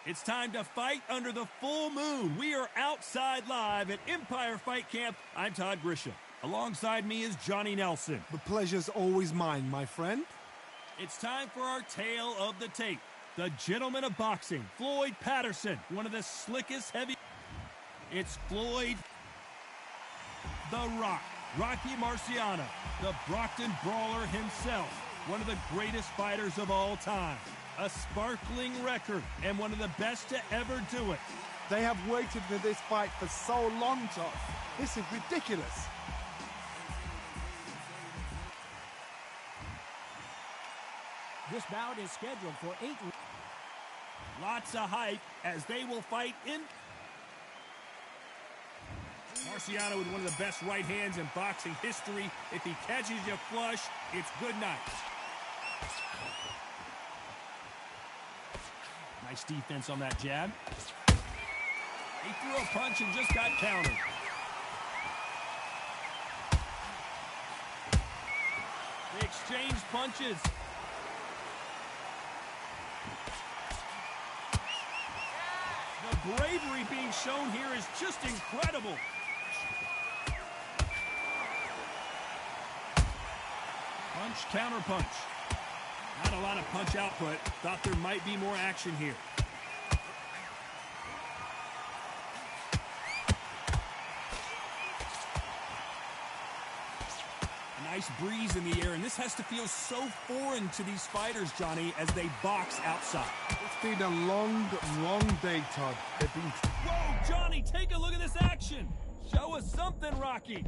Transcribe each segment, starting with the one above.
It's time to fight under the full moon. We are outside live at Empire Fight Camp. I'm Todd Grisham. Alongside me is Johnny Nelson. The pleasure's always mine, my friend. It's time for our tale of the tape. The gentleman of boxing, Floyd Patterson, one of the slickest heavy... It's Floyd the Rock, Rocky Marciano, the Brockton Brawler himself, one of the greatest fighters of all time. A sparkling record and one of the best to ever do it. They have waited for this fight for so long, Todd. This is ridiculous. This bout is scheduled for 8. Lots of hype as they will fight in... Marciano with one of the best right hands in boxing history. If he catches you flush, it's good night. Nice defense on that jab. He threw a punch and just got countered. They exchanged punches. The bravery being shown here is just incredible. Punch, counter punch. Not a lot of punch output. Thought there might be more action here. A nice breeze in the air, and this has to feel so foreign to these fighters, Johnny, as they box outside. It's been a long, long day, Todd. They've been... Whoa, Johnny, take a look at this action. Show us something, Rocky.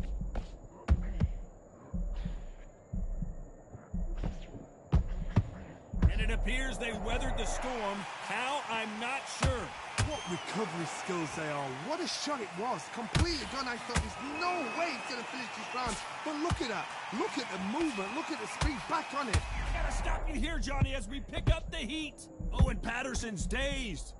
It appears they weathered the storm. How? I'm not sure. What recovery skills they are. What a shot it was. Completely done. I thought there's no way he's going to finish this round. But look at that. Look at the movement. Look at the speed. Back on it. I gotta stop you here, Johnny, as we pick up the heat. Oh, and Patterson's dazed.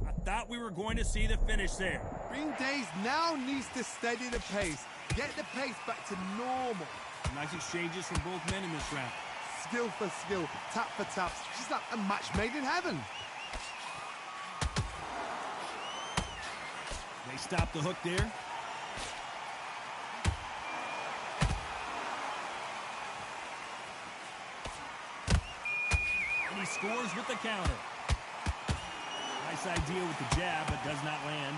I thought we were going to see the finish there. Being dazed now needs to steady the pace. Get the pace back to normal. Nice exchanges from both men in this round. Skill for skill, tap for taps. Just like a match made in heaven. They stopped the hook there. And he scores with the counter. Nice idea with the jab, but does not land.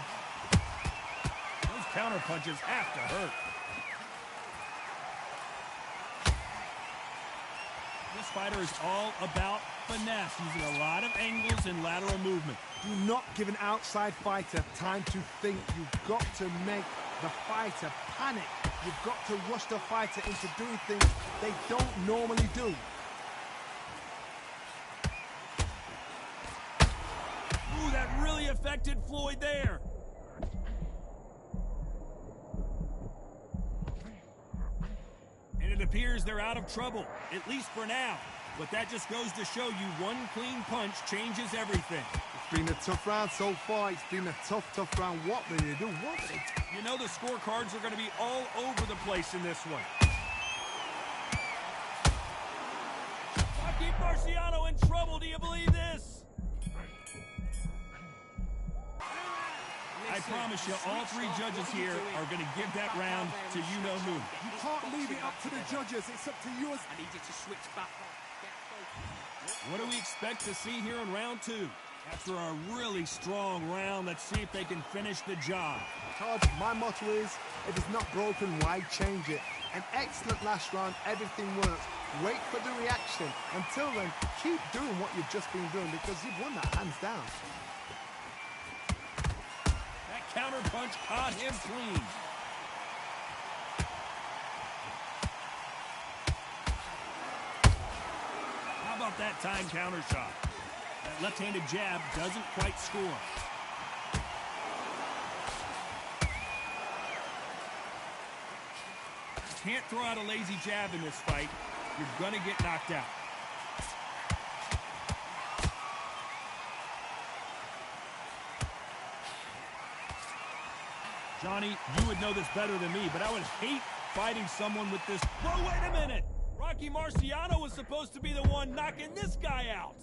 Those counter punches have to hurt. This fighter is all about finesse, using a lot of angles and lateral movement. Do not give an outside fighter time to think. You've got to make the fighter panic. You've got to rush the fighter into doing things they don't normally do. Ooh, that really affected Floyd there. And it appears they're out of trouble, at least for now. But that just goes to show you one clean punch changes everything. It's been a tough round so far. It's been a tough round. What will they do? What will they do? You know the scorecards are going to be all over the place in this one. Rocky Marciano in trouble. Do you believe this? I promise you, all three judges here are going to give that round to you-know-who. You can't leave it up to the judges. It's up to you. I need you to switch back. What do we expect to see here in round two? After a really strong round, let's see if they can finish the job. Todd, my motto is, if it's not broken, why change it? An excellent last round, everything works. Wait for the reaction. Until then, keep doing what you've just been doing because you've won that hands down. That counter punch caught him clean. How about that time counter shot? That left-handed jab doesn't quite score. You can't throw out a lazy jab in this fight. You're going to get knocked out. Johnny, you would know this better than me, but I would hate fighting someone with this. Whoa, wait a minute! Rocky Marciano was supposed to be the one knocking this guy out.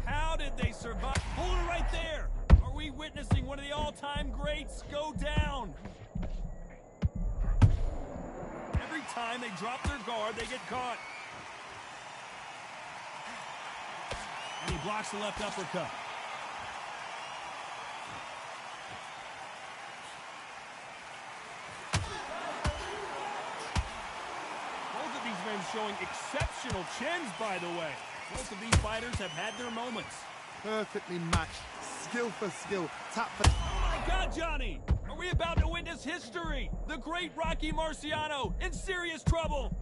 How did they survive? Hold it right there. Are we witnessing one of the all-time greats go down? Every time they drop their guard, they get caught. And he blocks the left uppercut. Both of these men showing exceptional chins, by the way. Both of these fighters have had their moments. Perfectly matched. Skill for skill. Tap for... Oh my God, Johnny! Are we about to witness history? The great Rocky Marciano in serious trouble.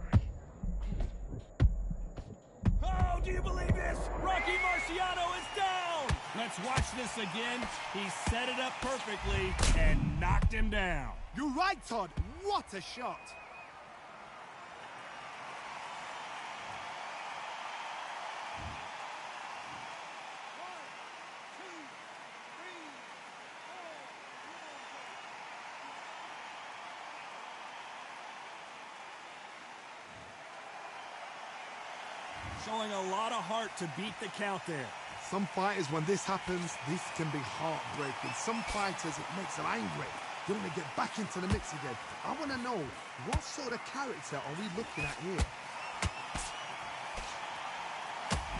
Oh, do you believe this? Rocky Marciano is down! Let's watch this again. He set it up perfectly and knocked him down. You're right, Todd. What a shot. Showing a lot of heart to beat the count there. Some fighters, when this happens, this can be heartbreaking. Some fighters, it makes them angry. They want to get back into the mix again. I want to know, what sort of character are we looking at here?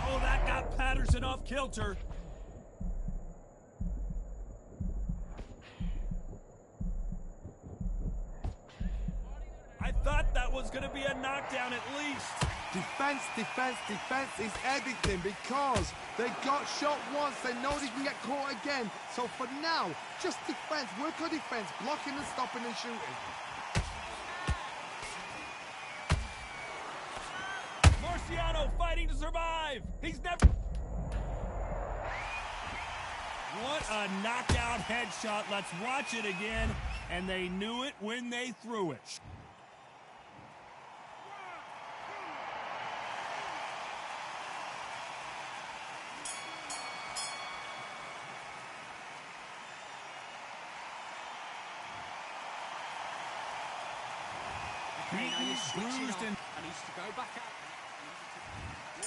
Oh, that got Patterson off kilter. I thought that was going to be a knockdown at least. Defense, defense, defense is everything because they got shot once. They know they can get caught again. So for now, just defense. Work on defense, blocking and stopping and shooting. Marciano fighting to survive. He's never... What a knockout headshot. Let's watch it again. And they knew it when they threw it. Bruised and needs to go back out.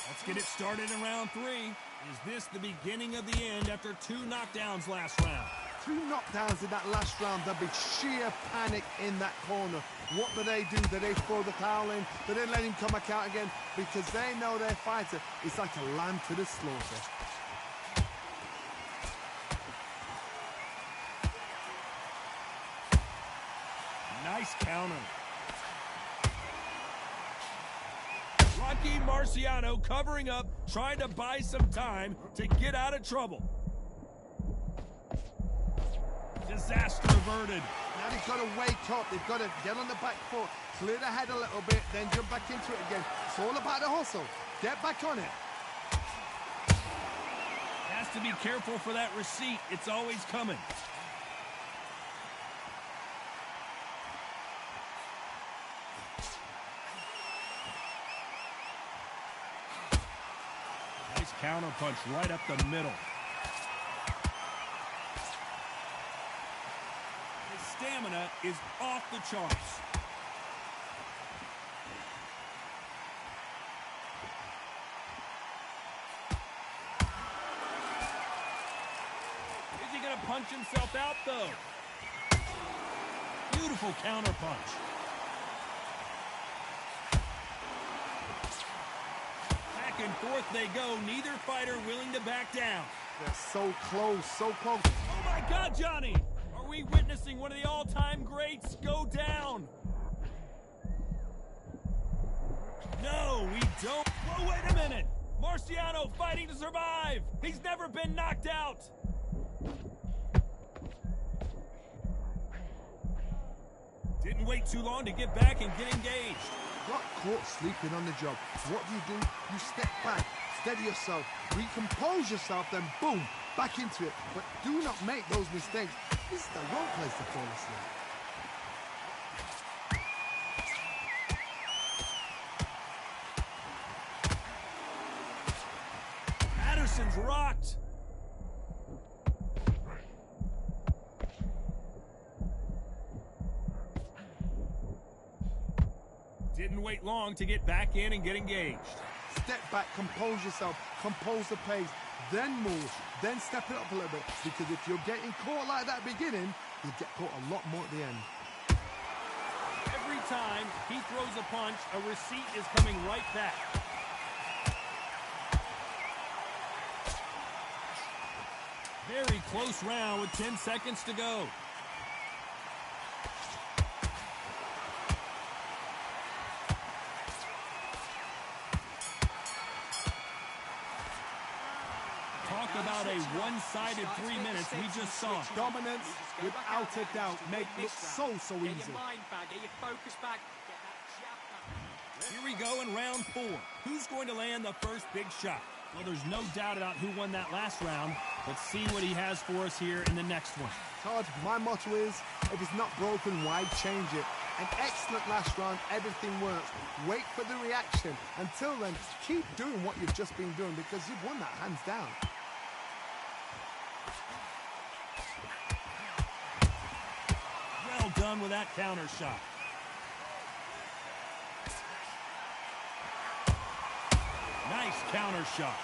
Let's get it started in round 3. Is this the beginning of the end after 2 knockdowns last round? 2 knockdowns in that last round. There'll be sheer panic in that corner. What do? Do they throw the towel in? Do they let him come back out again? Because they know their fighter is like a lamb to the slaughter. Nice counter. Rocky Marciano covering up, trying to buy some time to get out of trouble. Disaster averted. Now they've got to wake up. They've got to get on the back foot, clear the head a little bit, then jump back into it again. It's all about the hustle. Get back on it. Has to be careful for that receipt. It's always coming. Nice counter punch right up the middle. His stamina is off the charts. Is he going to punch himself out, though? Beautiful counter punch. Back and forth they go, neither fighter willing to back down. They're so close, so close. Oh my God, Johnny! Are we witnessing one of the all-time greats go down? No, we don't. Whoa, wait a minute! Marciano fighting to survive! He's never been knocked out! Didn't wait too long to get back and get engaged. Got caught sleeping on the job. What do? You step back, steady yourself, recompose yourself, then boom, back into it. But do not make those mistakes. This is the wrong place to fall asleep. Patterson's rocked. Didn't wouldn't wait long to get back in and get engaged. Step back, compose yourself, compose the pace, then move, then step it up a little bit. Because if you're getting caught like that at the beginning, you'll get caught a lot more at the end. Every time he throws a punch, a receipt is coming right back. Very close round with 10 seconds to go. Talk about a one-sided 3 minutes we just saw. Dominance, without a doubt, make it look so easy. Here we go in round 4. Who's going to land the first big shot? Well, there's no doubt about who won that last round. Let's see what he has for us here in the next one. Todd, my motto is, if it's not broken, why change it? An excellent last round, everything works. Wait for the reaction. Until then, keep doing what you've just been doing because you've won that hands down. Well done with that counter shot. Nice counter shot.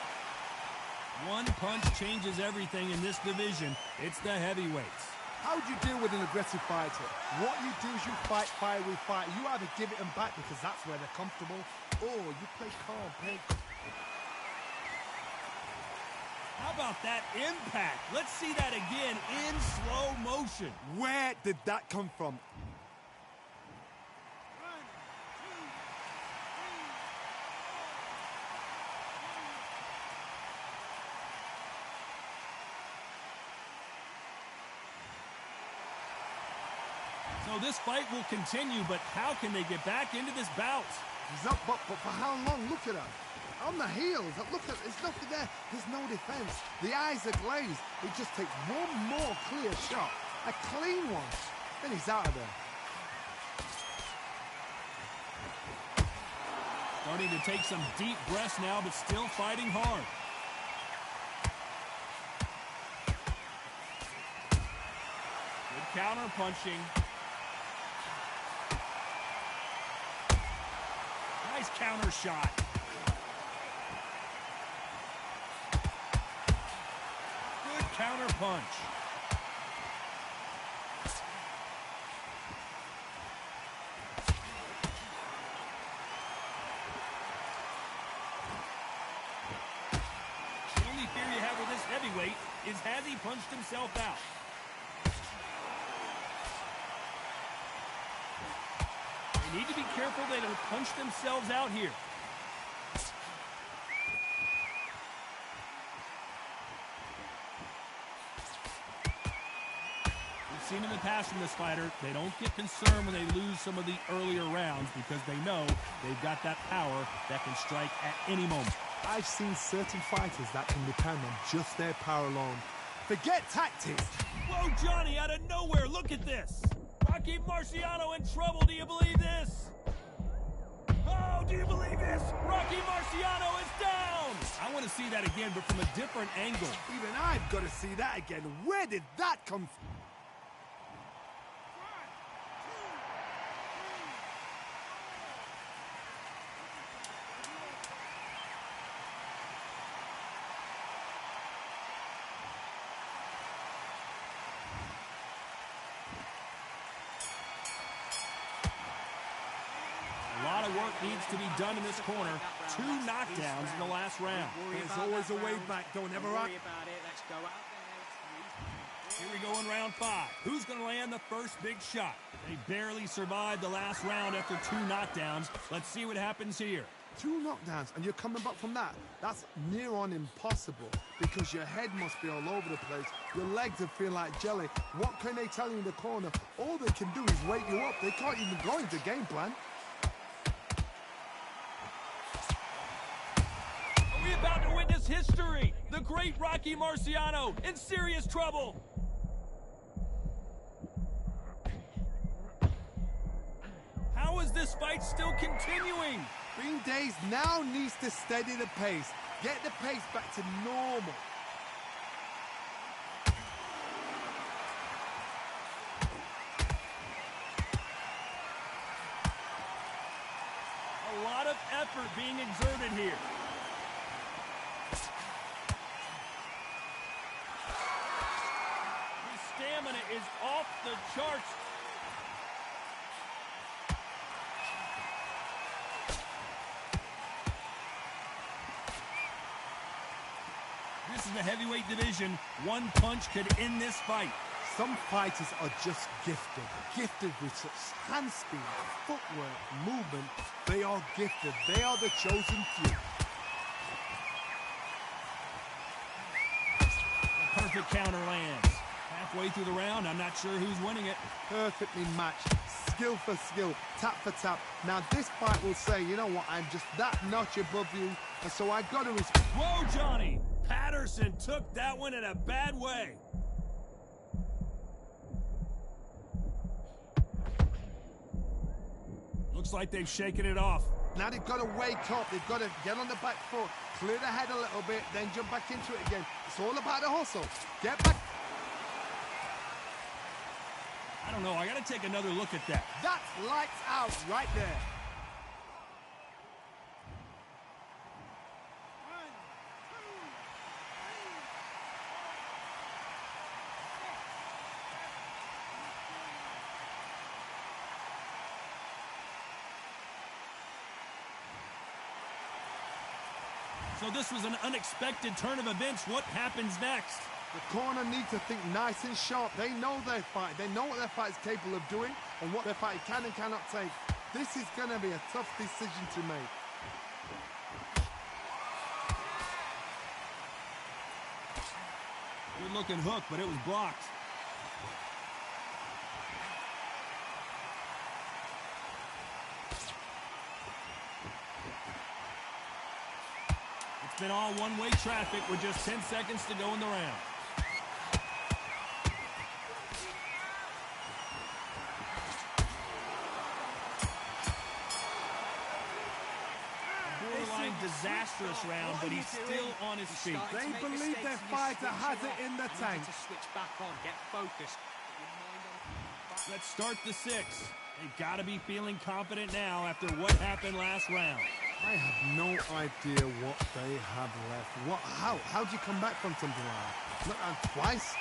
One punch changes everything in this division. It's the heavyweights. How do you deal with an aggressive fighter? What you do is you fight fire with fire. You either give it them back because that's where they're comfortable, or you play calm, play. How about that impact? Let's see that again in slow motion. Where did that come from? So this fight will continue, but how can they get back into this bout? He's up, but for how long? Look at her. On the heels. Look at, there's nothing there. There's no defense. The eyes are glazed. It just takes one more clear shot. A clean one. Then he's out of there. Starting to take some deep breaths now, but still fighting hard. Good counter punching. Nice counter shot. Good counter punch. The only fear you have with this heavyweight is has he punched himself out? They need to be careful they don't punch themselves out here. We've seen in the past from this fighter, they don't get concerned when they lose some of the earlier rounds because they know they've got that power that can strike at any moment. I've seen certain fighters that can depend on just their power alone. Forget tactics. Whoa, Johnny, out of nowhere, look at this. Rocky Marciano in trouble, do you believe this? Oh, do you believe this? Rocky Marciano is down! I want to see that again, but from a different angle. Even I've got to see that again. Where did that come from? A lot of work needs to be done in this corner. 2 knockdowns in the last round. There's always a way back. Don't ever rock. Here we go in round 5. Who's going to land the first big shot? They barely survived the last round after 2 knockdowns. Let's see what happens here. 2 knockdowns, and you're coming back from that. That's near on impossible because your head must be all over the place. Your legs will feel like jelly. What can they tell you in the corner? All they can do is wake you up. They can't even go into game plan. Are we about to witness history? The great Rocky Marciano in serious trouble. How is this fight still continuing? Green Days now needs to steady the pace. Get the pace back to normal. effort being exerted here. His stamina is off the charts. This is the heavyweight division. One punch could end this fight. Some fighters are just gifted with such hand speed, footwork, movement. They are gifted. They are the chosen few. A perfect counter lands. Halfway through the round, I'm not sure who's winning it. Perfectly matched, skill for skill, tap for tap. Now this fight will say, you know what, I'm just that notch above you, and so I got to respect. Whoa, Johnny! Patterson took that one in a bad way. Looks like they've shaken it off. Now they've got to wake up. They've got to get on the back foot, clear the head a little bit, then jump back into it again. It's all about the hustle. Get back. I don't know. I got to take another look at that. That's lights out right there. So this was an unexpected turn of events. What happens next? The corner needs to think nice and sharp. They know their fight. They know what their fight is capable of doing and what their fight can and cannot take. This is going to be a tough decision to make. Good looking hook, but it was blocked. It's been all one-way traffic with just 10 seconds to go in the round. Borderline disastrous round, but he's still on his feet. They believe their fighter has it in the tank. Switch back on, get focused. Let's start the sixth. They've got to be feeling confident now after what happened last round. I have no idea what they have left. How do you come back from something like that? Not twice?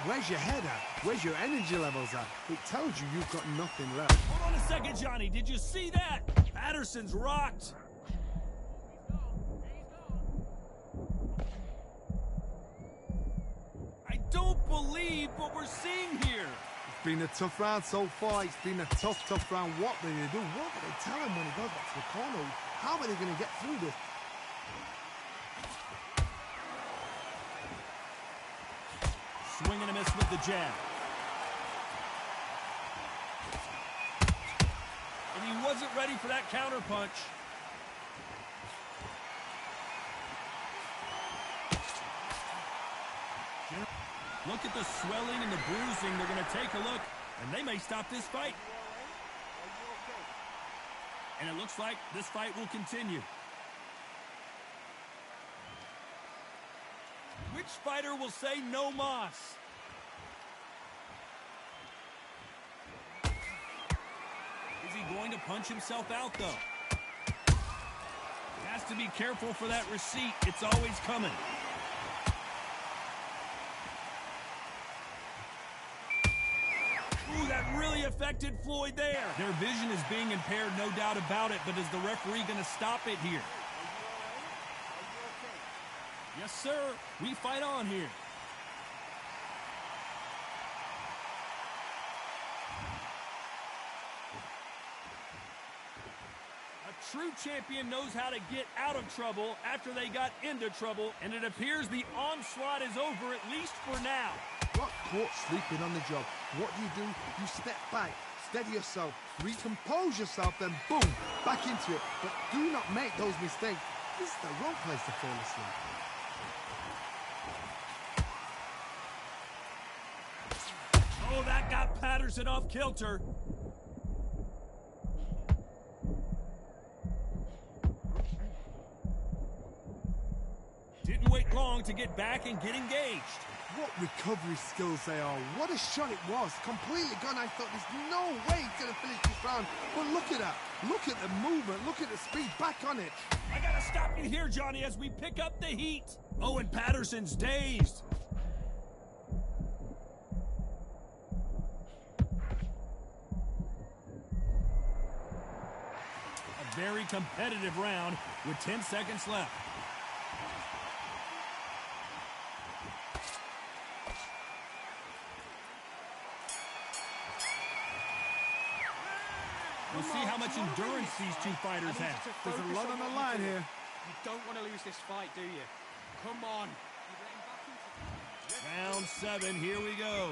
Where's your head at? Where's your energy levels at? It tells you you've got nothing left. Hold on a second, Johnny. Did you see that? Patterson's rocked. I don't believe what we're seeing here. It's been a tough round so far. It's been a tough round. What do they do? What do they tell him when he goes back to the corner? How are they going to get through this? Swing and a miss with the jab. And he wasn't ready for that counter punch. Look at the swelling and the bruising. They're going to take a look, and they may stop this fight. And it looks like this fight will continue. Which fighter will say no mas? Is he going to punch himself out, though? Has to be careful for that receipt. It's always coming. Ooh, that really affected Floyd there. Their vision is being impaired, no doubt about it, but is the referee going to stop it here? Yes, sir. We fight on here. A true champion knows how to get out of trouble after they got into trouble, and it appears the onslaught is over, at least for now. Got caught sleeping on the job. What do? You step back, steady yourself, recompose yourself, then boom, back into it. But do not make those mistakes. This is the wrong place to fall asleep. Oh, that got Patterson off kilter. Didn't wait long. long to get back and get engaged. What recovery skills they are. What a shot it was. Completely gone. I thought there's no way he's going to finish this round. But look at that. Look at the movement. Look at the speed. Back on it. I got to stop you here, Johnny, as we pick up the heat. Oh, and Patterson's dazed. A very competitive round with 10 seconds left. We'll see how much endurance these two fighters have. There's a lot on the line here. You don't want to lose this fight, do you? Come on. Round 7, here we go.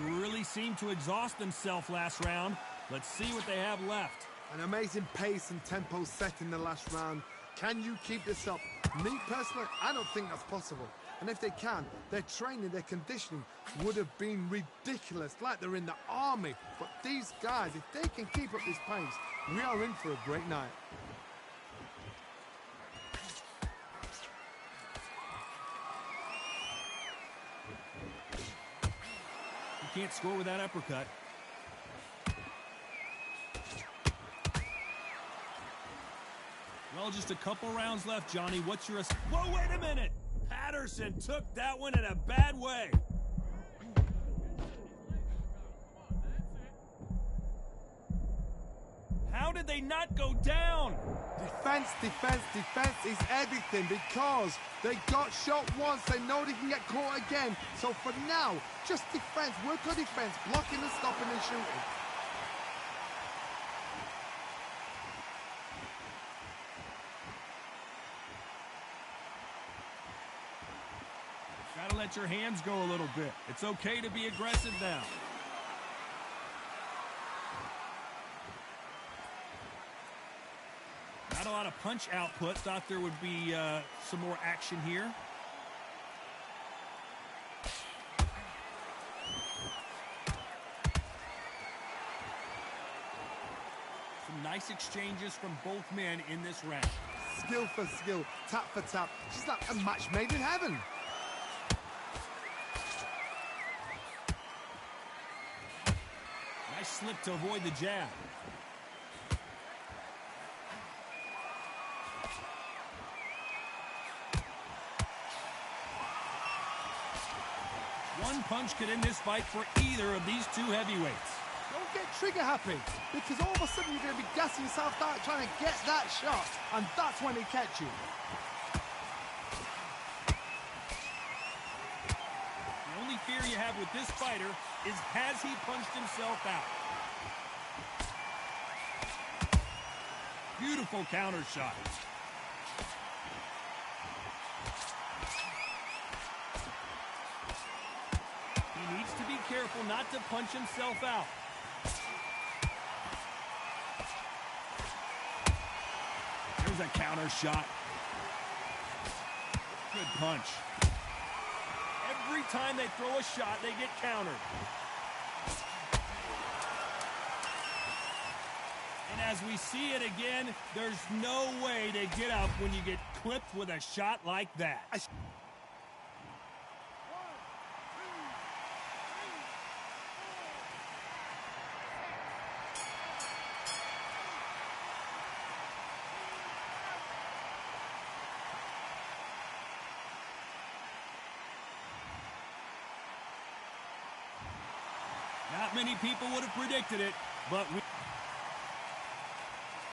They really seemed to exhaust themselves last round. Let's see what they have left. An amazing pace and tempo set in the last round. Can you keep this up? Me, personally, I don't think that's possible. And if they can, their training, their conditioning would have been ridiculous, like they're in the army. But these guys, if they can keep up this pace, we are in for a great night. You can't score with that uppercut. Well, just a couple rounds left, Johnny. What's your... Whoa, wait a minute! Patterson took that one in a bad way. How did they not go down? Defense, defense, defense is everything because they got shot once. They know they can get caught again. So for now, just defense. Work on defense, blocking and stopping and shooting. Gotta let your hands go a little bit. It's okay to be aggressive now. Not a lot of punch output. Thought there would be some more action here. Some nice exchanges from both men in this round. Skill for skill, tap for tap. She's like a match made in heaven. Nice slip to avoid the jab. One punch could end this fight for either of these two heavyweights. Don't get trigger happy, because all of a sudden you're going to be gassing yourself out trying to get that shot, and that's when they catch you. The only fear you have with this fighter is, has he punched himself out? Beautiful counter shot. He needs to be careful not to punch himself out. There's a counter shot. Good punch. Every time they throw a shot, they get countered. And as we see it again, there's no way to get up when you get clipped with a shot like that. Not many people would have predicted it, but we...